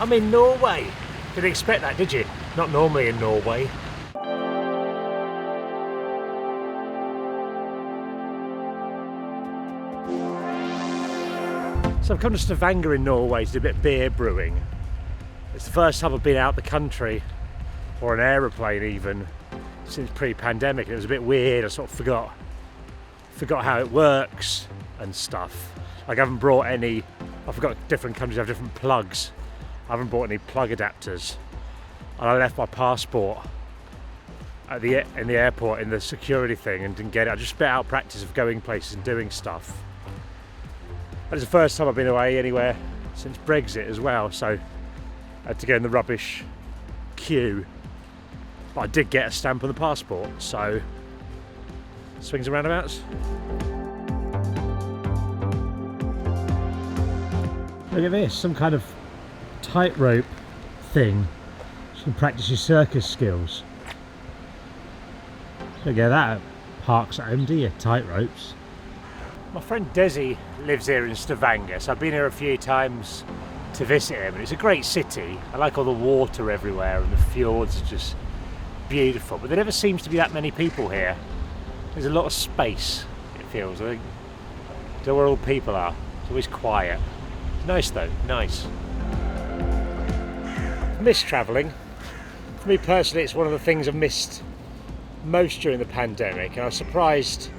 I'm in Norway. Didn't expect that, did you? Not normally in Norway. So I've come to Stavanger in Norway to do a bit of beer brewing. It's the first time I've been out the country, or an aeroplane even, since pre-pandemic. It was a bit weird. I sort of forgot how it works and stuff. Like I haven't brought any, I forgot different countries have different plugs. I haven't bought any plug adapters. And I left my passport at in the airport in the security thing and didn't get it. I just spit out practice of going places and doing stuff. And it's the first time I've been away anywhere since Brexit as well, so I had to go in the rubbish queue. But I did get a stamp on the passport, so swings and roundabouts. Look at this, some kind of tightrope thing. You can practice your circus skills. Don't get that at parks at home, do you? Tightropes. My friend Desi lives here in Stavanger, so I've been here a few times to visit him, and it's a great city. I like all the water everywhere, and the fjords are just beautiful, but there never seems to be that many people here. There's a lot of space, it feels. I think don't know where all people are. It's always quiet. It's nice though, nice. I miss travelling. For me personally, it's one of the things I've missed most during the pandemic, and I was surprised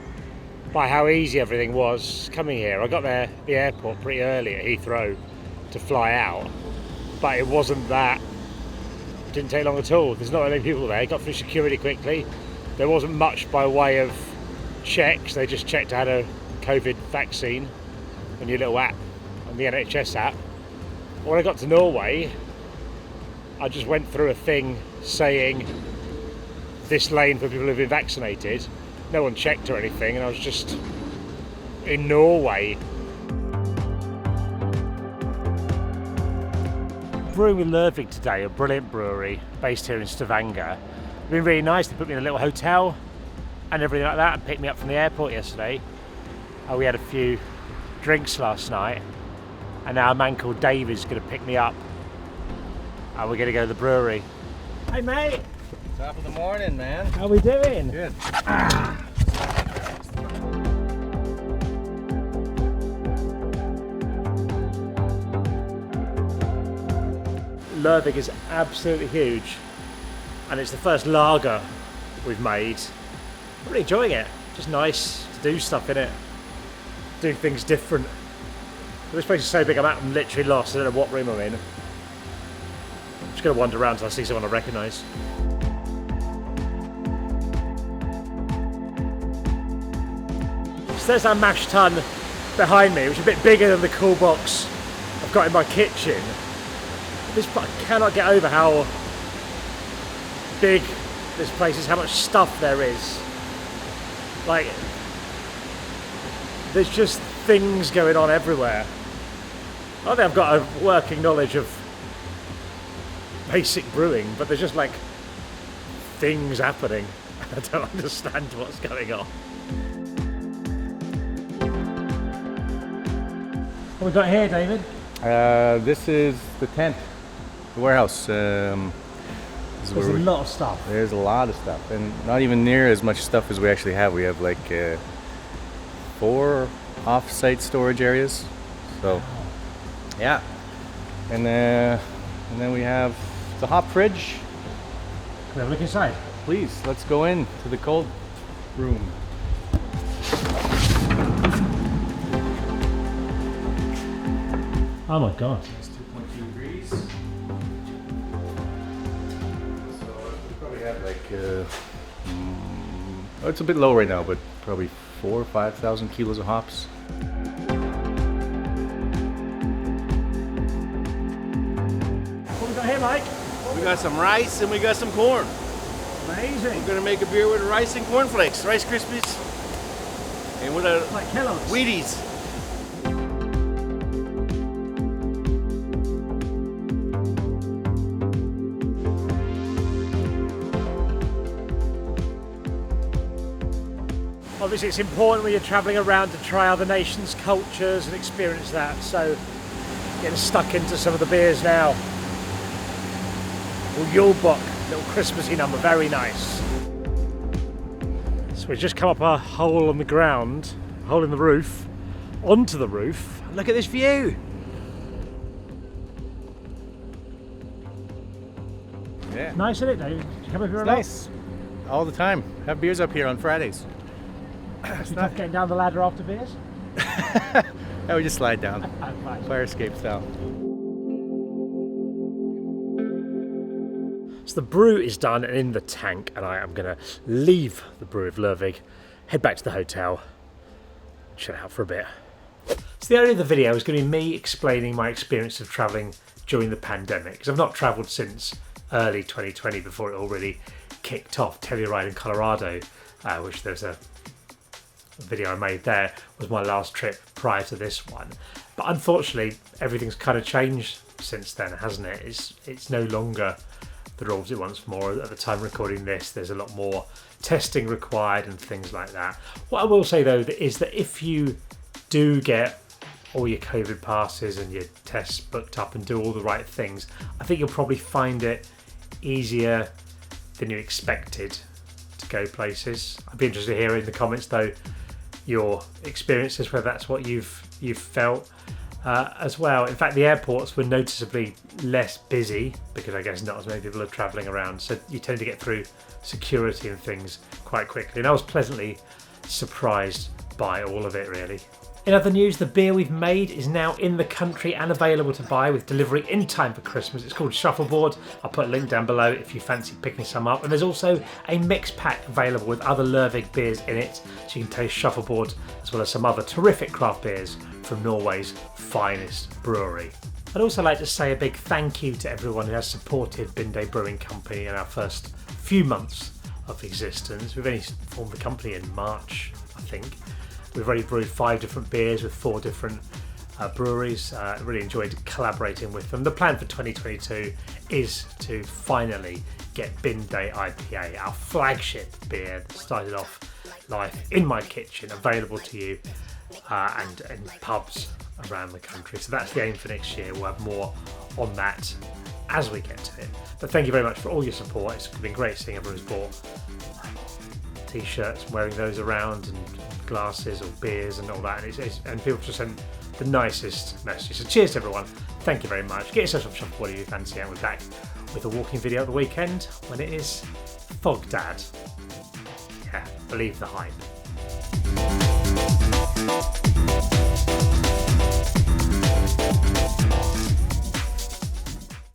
by how easy everything was coming here. I got there at the airport pretty early at Heathrow to fly out, but it wasn't that. It didn't take long at all. There's not many people there. Got through security quickly. There wasn't much by way of checks. They just checked I had a COVID vaccine on your little app, on the NHS app. When I got to Norway, I just went through a thing saying this lane for people who've been vaccinated. No one checked or anything, and I was just in Norway. Brewing with Lervig today, a brilliant brewery based here in Stavanger. It's been really nice. They put me in a little hotel and everything like that and picked me up from the airport yesterday. We had a few drinks last night, and now a man called Dave is going to pick me up and we're going to go to the brewery. Hey mate! Top of the morning, man. How we doing? Good. Lervig is absolutely huge, and it's the first lager we've made. I'm really enjoying it. Just nice to do stuff in it, do things different. But this place is so big, I'm literally lost. I don't know what room I'm in. I'm just going to wander around until I see someone I recognise. So there's that mash tun behind me, which is a bit bigger than the cool box I've got in my kitchen. I cannot get over how big this place is, how much stuff there is. Like, there's just things going on everywhere. I think I've got a working knowledge of basic brewing, but there's just like things happening. I don't understand what's going on. What have we got here, David? This is the tent, the warehouse. There's a lot of stuff. There's a lot of stuff, and not even near as much stuff as we actually have. We have like 4 off-site storage areas. So, yeah. And then we have the hop fridge. Can we have a look inside? Please, let's go in to the cold room. Oh my god. It's 2.2 degrees. So we probably have like, it's a bit low right now, but probably 4,000 or 5,000 kilos of hops. What we got here, Mike? We got some rice and we got some corn. Amazing. We're gonna make a beer with rice and corn flakes, Rice Krispies, and with a Like Kellogg's. Wheaties. Obviously it's important when you're travelling around to try other nations' cultures and experience that, so getting stuck into some of the beers now. or Yule Book, little Christmassy number, very nice. So we've just come up a hole on the ground, a hole in the roof, onto the roof. Look at this view. Yeah. Nice, isn't it, Dave? Do you come up here a It's lot? nice. All the time. Have beers up here on Fridays. It's tough getting down the ladder after beers. Yeah, we just slide down. Fine. Fire escape style. So the brew is done and in the tank, and I am going to leave the brew of Lervig, head back to the hotel, chill out for a bit. So the area of the video is going to be me explaining my experience of travelling during the pandemic, because I've not travelled since early 2020 before it all really kicked off. Telluride in Colorado, which there's a video I made there, was my last trip prior to this one. But unfortunately, everything's kind of changed since then, hasn't it? It's no longer the rules it once more. At the time of recording this, there's a lot more testing required and things like that. What I will say though is that if you do get all your COVID passes and your tests booked up and do all the right things, I think you'll probably find it easier than you expected to go places. I'd be interested to hear in the comments though your experiences, whether that's what you've felt as well. In fact, the airports were noticeably less busy because I guess not as many people are travelling around, so you tend to get through security and things quite quickly, and I was pleasantly surprised by all of it, really. In other news, the beer we've made is now in the country and available to buy with delivery in time for Christmas. It's called Shuffleboard. I'll put a link down below if you fancy picking some up. And there's also a mix pack available with other Lervig beers in it, so you can taste Shuffleboard as well as some other terrific craft beers from Norway's finest brewery. I'd also like to say a big thank you to everyone who has supported Binde Brewing Company in our first few months of existence. We've only formed the company in March, I think. We've already brewed 5 different beers with 4 different breweries. Really enjoyed collaborating with them. The plan for 2022 is to finally get Binde IPA, our flagship beer that started off life in my kitchen, available to you and in pubs around the country. So that's the aim for next year. We'll have more on that as we get to it. But thank you very much for all your support. It's been great seeing everyone who's bought t-shirts, wearing those around, and glasses or beers and all that, and people just send the nicest messages. So cheers to everyone, thank you very much. Get yourself some Shuffleboard if you fancy it, and we're back with a walking video at the weekend when it is Fog Dad. Yeah, believe the hype.